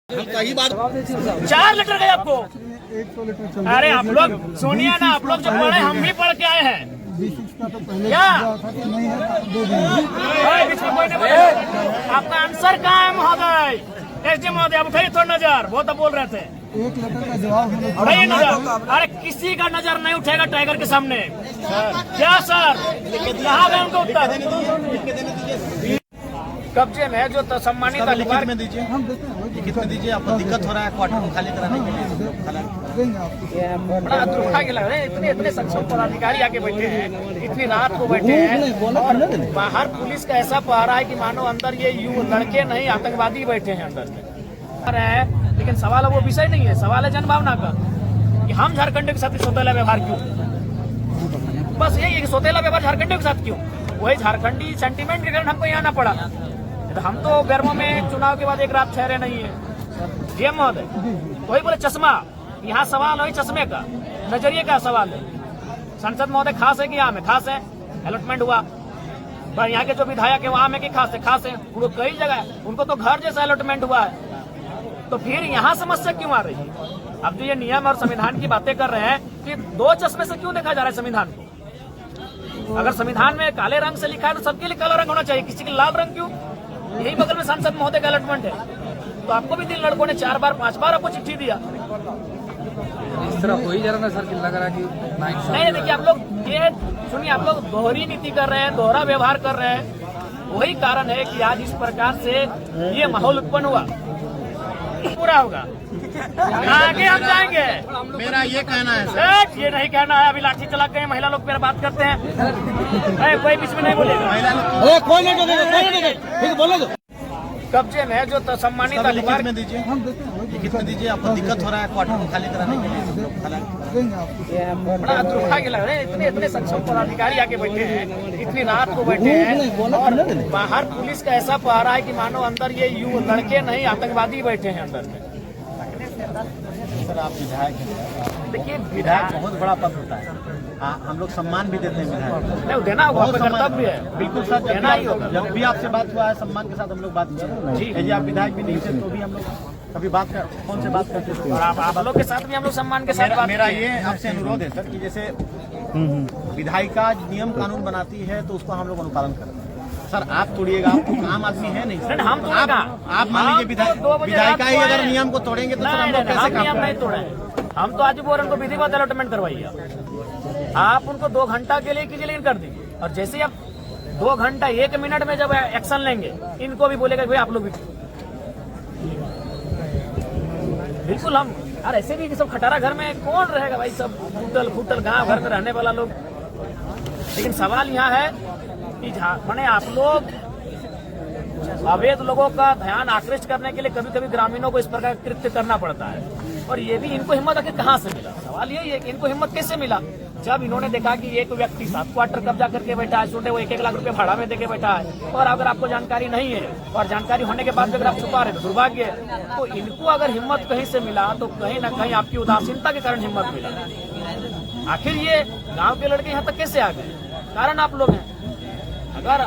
सही बात 4 लीटर गए आपको। 100 लीटर चल अरे आप लोग सुनिए ना, आप लोग जो पढ़े हम भी पढ़ के आए हैं। का तो पहले क्या? नहीं है 2 दिन बीच में कोई नहीं बोले। आपका आंसर कहाँ है महोदय? एसडी महोदय आप उठाइए थोड़ा नजर, वो तो बोल रहे थे 1 लीटर का जवाब हम लोग उठाइए नजर। अरे किसी का नजर नहीं उठेगा टाइगर के सामने। क्या सर कहाँ गए उनको उत्तर? कब्जे में जो सम्मानित अधिकार में दीजिए, हम देते हैं लिखित में दीजिए। आपको दिक्कत हो रहा है क्वार्टर को खाली कराने के लिए। देंगे आपको। बड़ा दुर्भाग्य लग रहा है, इतने सक्षम पदाधिकारी आके बैठे हैं, इतनी रात को बैठे हैं और बाहर पुलिस का ऐसा पहरा है कि मानो अंदर ये लड़के नहीं आतंकवादी बैठे हैं अंदर में। लेकिन सवाल वो विषय नहीं है, सवाल है जनभावना का कि हम झारखंड के साथ सौतेला व्यवहार क्यों। बस यही है कि सौतेला व्यवहार झारखंड के साथ क्यों। वही झारखंडी सेंटीमेंट के कारण हमको यहाँ आना पड़ा। तो हम तो बेरमो में चुनाव के बाद एक रात ठहरे नहीं है। डीएम महोदय वही बोले चश्मा, यहाँ सवाल वही चश्मे का, नजरिए का सवाल है। संसद महोदय खास है कि यहाँ में खास है, अलॉटमेंट हुआ पर यहाँ के जो विधायक है वहाँ में कि खास है उनको कई जगह उनको तो घर जैसा अलॉटमेंट हुआ है। तो फिर यहाँ समस्या क्यों आ रही है? अब जो ये नियम और संविधान की बातें कर रहे हैं कि 2 चश्मे से क्यों देखा जा रहा है संविधान को? अगर संविधान में काले रंग से लिखा है तो सबके लिए काला रंग होना चाहिए, किसी के लाल रंग क्यों? यही बगल में सांसद महोदय का अलॉटमेंट है, तो आपको भी 3 लड़कों ने 4 बार 5 बार आपको चिट्ठी दिया। इस तरह हो ही जा रहा था सर कि लग रहा कि नहीं देखिए, आप लोग ये सुनिए, आप लोग दोहरी नीति कर रहे हैं, दोहरा व्यवहार कर रहे हैं। वही कारण है कि आज इस प्रकार से ये माहौल उत्पन्न हुआ। पूरा होगा, आगे हम जाएंगे। मेरा ये कहना है सर, ये नहीं कहना है। अभी लाठी चला के महिला लोग पे बात करते हैं, कोई बीच में नहीं बोलेगा। कोई नहीं बोलो। कब्जे में जो सम्मानित अधिकार में दीजिए, हम देते हैं लिखित में दीजिए। आपको दिक्कत हो रहा है क्वार्टर को खाली कराने के लिए। देंगे आपको। बड़ा दुर्भाग्य लग रहा है, इतने सक्षम पदाधिकारी आके बैठे हैं, इतनी रात को बैठे हैं और बाहर पुलिस का ऐसा पहरा है कि मानो अंदर ये लड़के नहीं आतंकवादी बैठे हैं अंदर में। सर आप विधायक हैं, देखिए विधायक बहुत बड़ा पद होता है। हम लोग सम्मान भी देते हैं विधायक। नहीं देना होगा, आपका कर्तव्य है। बिल्कुल सर, देना ही होगा। जब भी आपसे बात हुआ है सम्मान के साथ हम लोग बात किए। जी। यदि आप विधायक भी नहीं थे तो भी हम लोग कभी फोन से बात करते थे। और आप लोग के साथ भी हम लोग सम्मान के साथ बात मेरा किए। ये आपसे अनुरोध है सर कि जैसे विधायिका नियम कानून बनाती है तो उसको हम लोग अनुपालन करते हैं। सर आप तोड़िएगा, आप तो आम आदमी है नहीं सर। हम आप मान लीजिए विधायिका ही अगर नियम को तोड़ेंगे तो सर हम लोग कैसे काम नियम नहीं तोड़े। हम तो आज बोल रहे हैं उनको विधिवत अलॉटमेंट करवाइए। आप उनको 2 घंटा के लिए कीजिए, लेकिन कर दीजिए। और जैसे ही आप 2 घंटा 1 मिनट में जब एक्शन लेंगे, इनको भी बोलेगा भाई आप लोग भी बिल्कुल। हम और ऐसे भी सब खटारा घर में कौन रहेगा भाई, सब फूटल फूटल गांव घर में रहने वाला लोग। लेकिन सवाल यहाँ है कि मैंने आप लोग अवैध लोगों का ध्यान आकृष्ट करने के लिए कभी कभी ग्रामीणों को इस प्रकार कृत्य करना पड़ता है। और ये भी इनको हिम्मत आखिर कहाँ से मिला? सवाल यही है कि इनको हिम्मत कैसे मिला? जब इन्होंने देखा कि एक व्यक्ति 7 क्वार्टर कब्जा करके बैठा है, छोटे वो 1-1 लाख रुपए भाड़ा में देके बैठा है, और अगर आपको जानकारी नहीं है और जानकारी होने के बाद अगर आप छुपा रहे तो दुर्भाग्य है। तो इनको अगर हिम्मत कहीं से मिला तो कहीं ना कहीं आपकी उदासीनता के कारण हिम्मत मिला। आखिर ये गाँव के लड़के यहाँ तक कैसे आ गए? कारण आप लोग हैं। अगर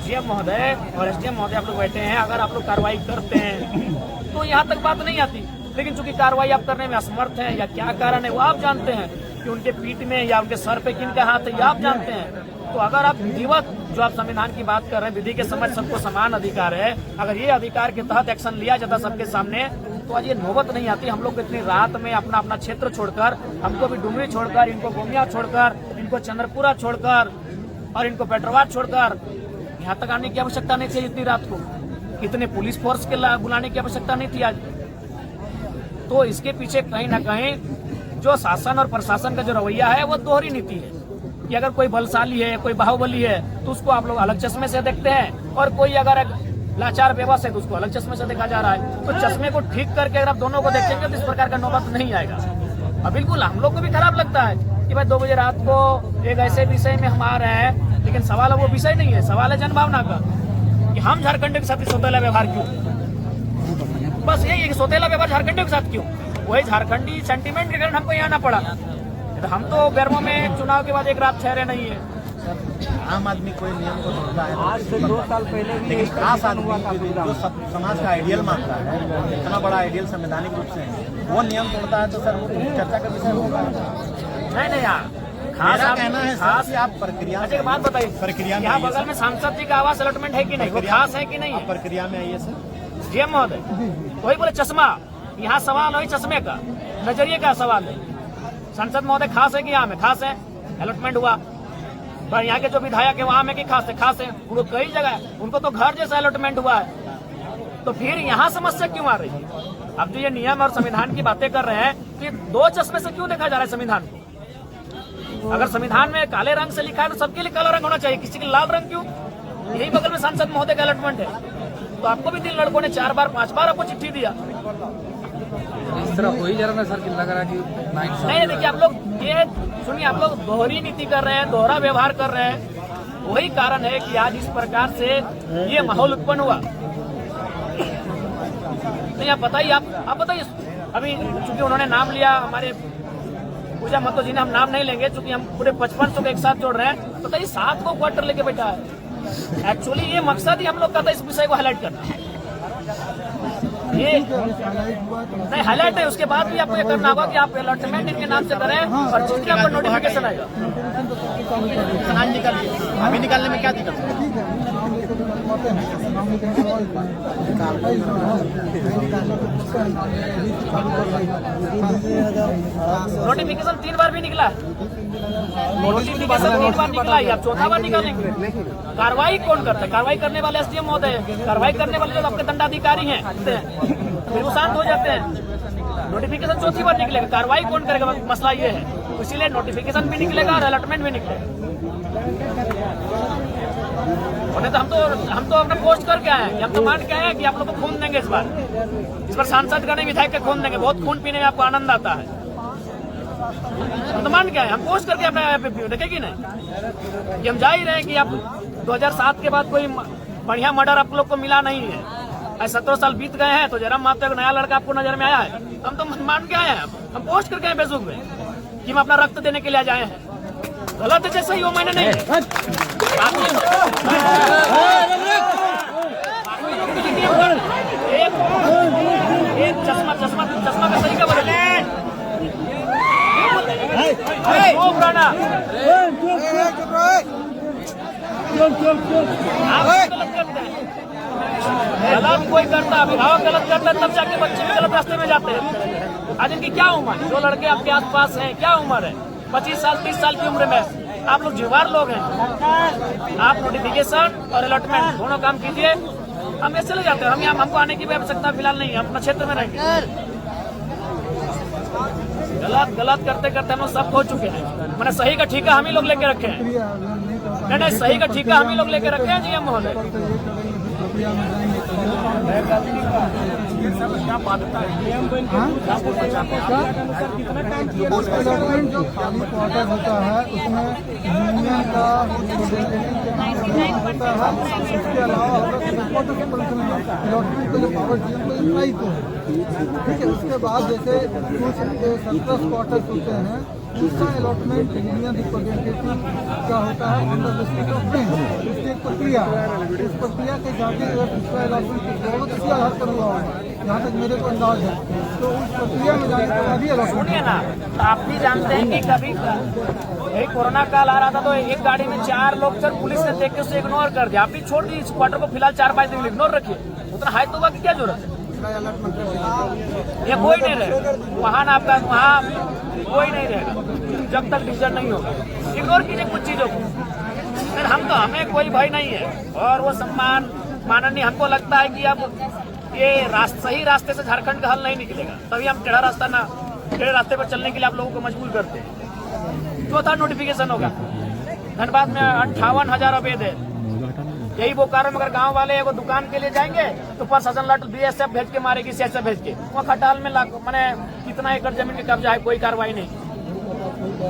डीएम महोदय और एसडीएम महोदय आप लोग बैठे हैं, अगर आप लोग कार्रवाई करते हैं तो यहाँ तक बात नहीं आती। लेकिन चूंकि कार्रवाई आप करने में असमर्थ हैं या क्या कारण है वो आप जानते हैं, कि उनके पीठ में या उनके सर पे किनका हाथ है ये आप जानते हैं। तो अगर आप विधिवत जो आप संविधान की बात कर रहे हैं, विधि के समझ सबको समान अधिकार है, अगर ये अधिकार के तहत एक्शन लिया जाता सबके सामने तो आज ये नौबत नहीं आती। हम लोग इतनी रात में अपना अपना क्षेत्र छोड़कर, हमको भी डुमरी छोड़कर, इनको गोमिया छोड़कर, इनको चंद्रपुरा छोड़कर और इनको पेट्रोवाट छोड़कर यहाँ तक आने की आवश्यकता नहीं थी। इतनी रात को इतने पुलिस फोर्स के बुलाने की आवश्यकता नहीं थी आज। तो इसके पीछे कहीं ना कहीं जो शासन और प्रशासन का जो रवैया है वो दोहरी नीति है कि अगर कोई बलशाली है, कोई बाहुबली है तो उसको आप लोग अलग चश्मे से देखते हैं, और कोई अगर लाचार बेबस है तो उसको अलग चश्मे से देखा जा रहा है। तो चश्मे को ठीक करके अगर आप दोनों को देखेंगे तो इस प्रकार का नौबत नहीं आएगा। और बिल्कुल हम लोग को भी खराब लगता है कि भाई 2 बजे रात को एक ऐसे विषय में हम आ रहे हैं, लेकिन सवाल वो विषय नहीं है, सवाल है जनभावना का कि हम झारखंड के साथ सौतेला व्यवहार क्यों। बस यही है कि सौतेला व्यवहार झारखंड के साथ क्यों। वही झारखंडी सेंटीमेंट के कारण हमको यहाँ आना पड़ा। हम तो बेरमो में चुनाव के बाद एक रात ठहरे नहीं है। आम आदमी कोई नियम को तोड़ता है आज से 2 साल पहले, लेकिन खास आदमी जो समाज का आइडियल मानता है, इतना बड़ा आइडियल संवैधानिक रूप से वो नियम तोड़ता है, तो सर वो चर्चा का विषय होगा। नहीं यार, मेरा कहना है सर कि आप प्रक्रिया अच्छा, एक बात बताइए, प्रक्रिया में यहाँ आइए बगल में सांसद जी का आवास अलॉटमेंट है कि नहीं, वो खास है कि नहीं है? प्रक्रिया में आइए सर। जीएम महोदय, वही बोले चश्मा, यहाँ सवाल वही चश्मे का, नजरिए का सवाल है। सांसद महोदय खास है कि यहाँ में खास है, अलॉटमेंट हुआ, पर यहाँ के जो विधायक है वहाँ में कि खास है, उनको कई जगह उनको तो घर जैसा अलॉटमेंट हुआ है, तो फिर यहाँ समस्या क्यों आ रही है? अब जो ये नियम और संविधान की बातें कर रहे हैं, तो ये 2 चश्मे से क्यों देखा जा रहा है संविधान को? अगर संविधान में काले रंग से लिखा है तो सबके लिए काला रंग होना चाहिए, किसी के लाल रंग क्यों? यही बगल में सांसद महोदय का अलॉटमेंट है, तो आपको भी 3 लड़कों ने 4 बार 5 बार आपको चिट्ठी दिया। इस तरह हो ही जा रहा है सर कि लग रहा है कि नहीं, देखिए आप लोग ये सुनिए, आप लोग दोहरी नीति कर रहे हैं, दोहरा व्यवहार कर रहे हैं, वही कारण है कि आज इस प्रकार से ये माहौल उत्पन्न हुआ। नहीं, आप बताइए, आप बताइए, अभी चूंकि उन्होंने नाम लिया हमारे पूजा महतो जी ने, हम नाम नहीं लेंगे चूंकि हम पूरे 5500 को एक साथ जोड़ रहे हैं, तो बताइए 7 को क्वार्टर लेके बैठा है। एक्चुअली ये मकसद ही हम लोग का था इस विषय को हाईलाइट करना, ये नहीं हाईलाइट है, उसके बाद भी आपको ये करना होगा कि आप अलॉटमेंट इनके नाम से करें और जितने आपको नोटिफिकेशन आएगा अभी निकालने में क्या दिक्कत है? नोटिफिकेशन 3 बार भी निकला, नोटिफिकेशन 3 बार निकला, अब 4था बार निकालेंगे। कार्रवाई कौन करता है? कार्रवाई करने वाले एसडीएम महोदय, कार्रवाई करने वाले जो आपके दंडाधिकारी हैं फिर वो शांत हो जाते हैं। नोटिफिकेशन 4थी बार निकलेगा, कार्रवाई कौन करेगा? मसला ये है, इसीलिए नोटिफिकेशन भी निकलेगा और अलॉटमेंट भी निकलेगा। तो हम तो अपना पोस्ट करके आए हैं, हम तो मान के आए हैं कि आप लोग को खून देंगे इस बार सांसद का नहीं विधायक का खून देंगे, बहुत खून पीने में आपको आनंद आता है, हम तो मान के आए, हम पोस्ट करके अपना देखे कि नहीं कि हम जा ही रहे हैं कि आप 2007 के बाद कोई बढ़िया मर्डर आप लोग को मिला नहीं है, 17 साल बीत गए हैं, तो जयराम माता का नया लड़का आपको नजर में आया है, हम तो मान के आए हैं, हम पोस्ट करके आए फेसबुक में कि हम अपना रक्त देने के लिए जाए हैं। गलत है जैसे ही वो मैंने नहीं एक चश्मा का सही का बोले गलत कोई करता, अभिभावक गलत करता है तब जाके बच्चे भी गलत रास्ते में जाते हैं। आज इनकी क्या उम्र है? जो लड़के आपके आसपास हैं क्या उम्र है? 25 साल 30 साल की उम्र में आप लोग जुवार लोग हैं। आप नोटिफिकेशन और अलॉटमेंट दोनों काम कीजिए, हम ऐसे चले जाते हैं, हम यहाँ हमको आने की भी आवश्यकता फिलहाल नहीं है, हम अपना क्षेत्र में रहेंगे। गलत करते करते हम लोग सब खो चुके हैं, मैंने सही का ठीका हम ही लोग लेके रखे हैं। नहीं, सही का ठीका हम ही लोग लेके रखे हैं जीएम महोदय। क्या बात है? जो खाली क्वार्टर होता है उसमें यूनियन का होता है, इसके अलावा अलॉटमेंट को जो पावर जीएम को ठीक है। उसके बाद जैसे कुछ 17 क्वार्टर होते हैं, उसका अलॉटमेंट यूनियन रिप्रेजेंटेटिव का होता है अंडर डिस्ट्रिक्ट ऑफ डिस्ट्रिक्ट प्रक्रिया। इस प्रक्रिया के जाके उसका अलॉटमेंट बहुत अच्छी आधार पर हुआ है, जहाँ तक मेरे को अंदाज है, तो उस प्रक्रिया में जाने के बाद ही अलॉटमेंट सुनिए ना, तो आप भी जानते हैं कि कभी यही कोरोना काल आ रहा था तो एक गाड़ी में 4 लोग सर पुलिस ने देख के उसे इग्नोर कर दिया। आप भी छोड़ दी इस क्वार्टर को फिलहाल 4-5 दिन इग्नोर रखिए, उतना हाई तोबा की क्या जरूरत है? ये कोई नहीं रहेगा वहाँ ना, आपका वहाँ कोई नहीं रहेगा जब तक डिसीजन नहीं होगा। इग्नोर कीजिए कुछ चीजों को, फिर हमें कोई भय नहीं है और वो सम्मान माननीय। हमको लगता है कि अब ये सही रास्ते से झारखंड का हल नहीं निकलेगा, तभी हम टेढ़ा रास्ते पर चलने के लिए आप लोगों को मजबूर करते हैं। 4था नोटिफिकेशन होगा, धनबाद में 58,000 अवैध है। यही बोकारो में अगर गांव वाले वो दुकान के लिए जाएंगे तो प्रशासन लट बीएसएफ भेज के मारेगी, सीएसएफ भेज के। वो खटाल में मैंने कितना एकड़ जमीन का कब्जा है, कोई कार्रवाई नहीं।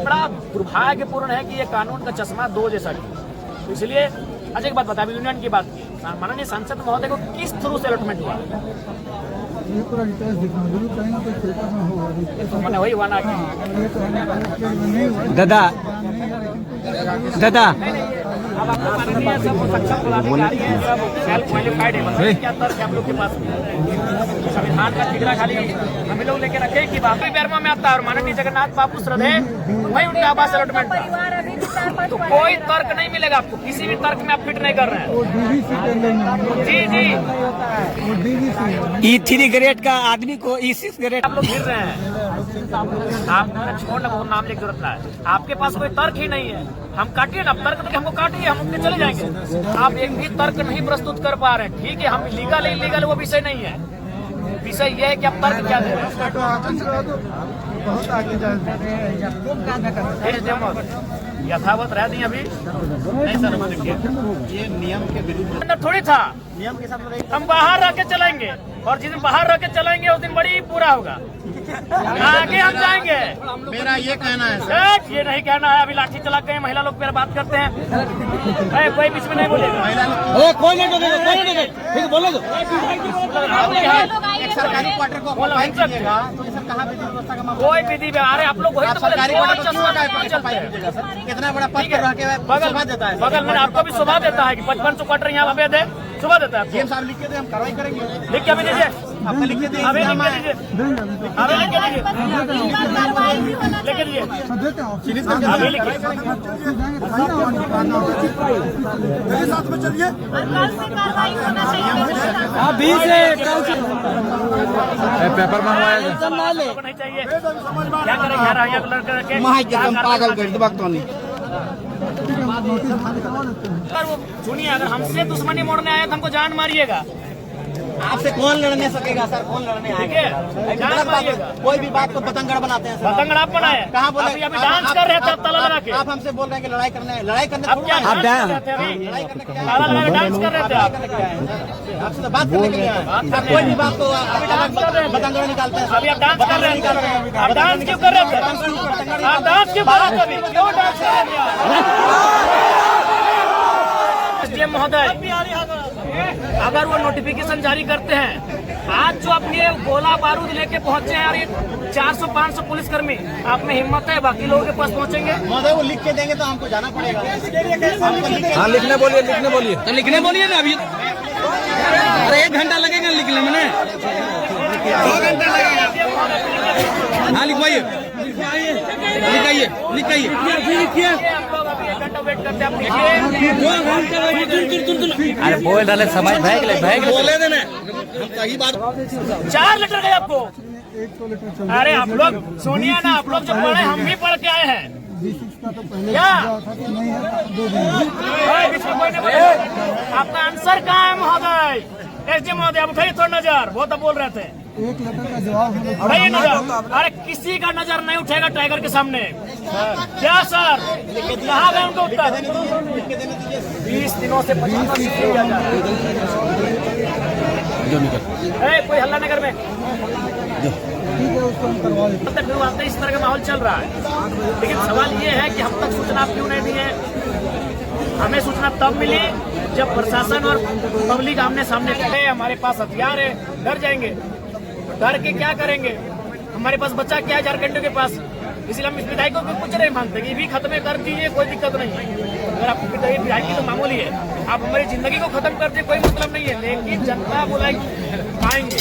बड़ा दुर्भाग्यपूर्ण है कि ये कानून का चश्मा 2 जैसा की। इसलिए अच्छा एक बात बता, यूनियन की बात की, माननीय सांसद महोदय को किस थ्रू से अलॉटमेंट हुआ? ये पूरा डिटेल्स दिखाऊं, जरूर कहीं ना कोई पेपर में होगा, तो मैंने वही वाना दादा अब आप लोग माननीय सब सक्षम पदाधिकारी हैं, सब सेल्फ क्वालिफाइड है, बताइए क्या तर्क है आप लोग के पास? संविधान का ठिकरा खाली हम लोग लेके रखे कि बाकी बैरमा में आता है और माननीय जगन्नाथ बापू श्रद्धे वही उनका आवास अलॉटमेंट था। तो कोई तर्क नहीं मिलेगा आपको, किसी भी तर्क में आप फिट नहीं कर रहे हैं। वो डीवीसी टेंडर में जी जी, वो डीवीसी E3 ग्रेड का आदमी को E6 ग्रेड आप लोग गिर रहे हैं। आप छोड़ ना, वो नाम लेके जरूरत ना है, आपके पास कोई तर्क ही नहीं है। हम काटिए ना, तर्क तो हमको काटिए, हम अपने चले जाएंगे। आप एक भी तर्क नहीं प्रस्तुत कर पा रहे हैं, ठीक है, हम लीगल इलीगल वो विषय नहीं है, विषय यह है कि आप तर्क क्या दे रहे हैं। बहुत आगे जा यथावत रह दी अभी नहीं सर, ये नियम के विरुद्ध अंदर थोड़ी था। नियम के साथ हम बाहर रह के चलेंगे और जिस दिन बाहर रह के चलेंगे उस दिन बड़ी बुरा होगा, आगे हम जाएंगे। मेरा ये कहना है सर, ये नहीं कहना है, अभी लाठी चला गए महिला लोग पे बात करते हैं। कोई बीच में नहीं बोलेगा, महिला लोग कोई नहीं ठीक बोलो तो। एक सरकारी क्वार्टर को ऑक्युपाई कीजिएगा तो ये सर कहाँ विधि व्यवस्था का मामला? कोई विधि व्यवहार है, आप लोग वही आप तो बोले, सरकारी कोई क्वार्टर को चश्मा क्यों नहीं चलते हैं। कीजिएगा सर? इतना बड़ा पद पर रह के बगल शोभा देता है। बगल में आपको भी शोभा देता है कि 55 क्वार्टर यहाँ अवैध है, शोभा देता है आपको। सीएम साहब लिख के दे, हम कार्रवाई करेंगे। लिख के अभी दीजिए, आपका लिख के दे, अभी लिख के हमारे- दीजिए, अभी लिख के दीजिए, लिख के दीजिए, देते हैं सीरीज करके अभी लिखिए। मेरे साथ में चलिए। अभी से पेपर मंगवाया आपको नहीं चाहिए, क्या करेंगे यार, यहाँ को लड़के रखे पागल कर दे वक्त नहीं। अगर वो सुनिए, अगर हमसे दुश्मनी मोड़ने आए तो हमको जान मारिएगा, आपसे कौन लड़ने सकेगा सर? कौन लड़ने आएगा? जान मारिएगा। कोई भी बात को पतंगड़ बनाते हैं सर। पतंगड़ आप बनाए, कहाँ बोले? अभी डांस कर रहे थे ताला लगा के। आप हमसे बोल रहे हैं कि लड़ाई करने अब क्या थोड़ा डांस कर रहे थे अभी? ताला लगा के डांस कर रहे थे आप। आपसे तो बात करने के लिए आए हैं। आप कोई भी बात को अभी डांस कर रहे थे, पतंगड़ निकालते हैं। अभी आप डांस कर रहे थे, आप डांस क्यों कर रहे थे? आप डांस क्यों कर रहे थे अभी? क्यों डांस कर रहे थे आप? एसडीएम महोदय, अगर वो नोटिफिकेशन जारी करते हैं, आज जो अपने गोला बारूद लेके पहुंचे हैं और ये 400-500 पुलिसकर्मी, आप में हिम्मत है बाकी लोगों के पास पहुंचेंगे? महोदय वो लिख के देंगे तो हमको जाना पड़ेगा। हाँ लिखने बोलिए तो लिखने बोलिए ना अभी। अरे 1 घंटा लगेगा लिखने में ना। 2 घंटा लगेगा। हाँ लिखवाइए, लिखाइए लिखाइए। हम लोग अभी 1 घंटा वेट करते हैं, आप लिखिए। अरे बोल रहे समझ भाग बोले देना। 4 लेटर गए आपको। 100 लीटर चल अरे आप लोग सुनिए ना, आप लोग जो पढ़े हम भी पढ़ के आए हैं। D6 का तो पहले क्या? था कि नहीं है, दे देंगे। बीच में कोई नहीं बोले। आपका आंसर कहाँ है महोदय? एसडीएम महोदय, आप उठाइए थोड़ा नजर, वो तो बोल रहे थे। 1 लेटर का जवाब हमें उठाइए नजर। अरे किसी का नजर नहीं उठेगा टाइगर के सामने। क्या सर, कहाँ गए उनका उत्तर? 20 दिनों से 50 किया जा रहा है। कोई हल्ला नगर में ठीक है, उसको हम करवा देते अब तक वाकई इस तरह का माहौल चल रहा है, लेकिन सवाल ये है कि हम तक सूचना क्यों नहीं दी है? हमें सूचना तब मिली जब प्रशासन और पब्लिक आमने सामने खड़े, हमारे पास हथियार है, डर जाएंगे। डर के क्या करेंगे? हमारे पास बच्चा क्या है झारखंड के पास, इसलिए हम इस विधायकों को कुछ नहीं मांगते कि भी खत्म कर दीजिए, कोई दिक्कत नहीं है। अगर आपको विधायकी तो मामूली है, आप हमारी जिंदगी को खत्म कर दीजिए, कोई मतलब नहीं है, लेकिन जनता बुलाएगी, आएंगे।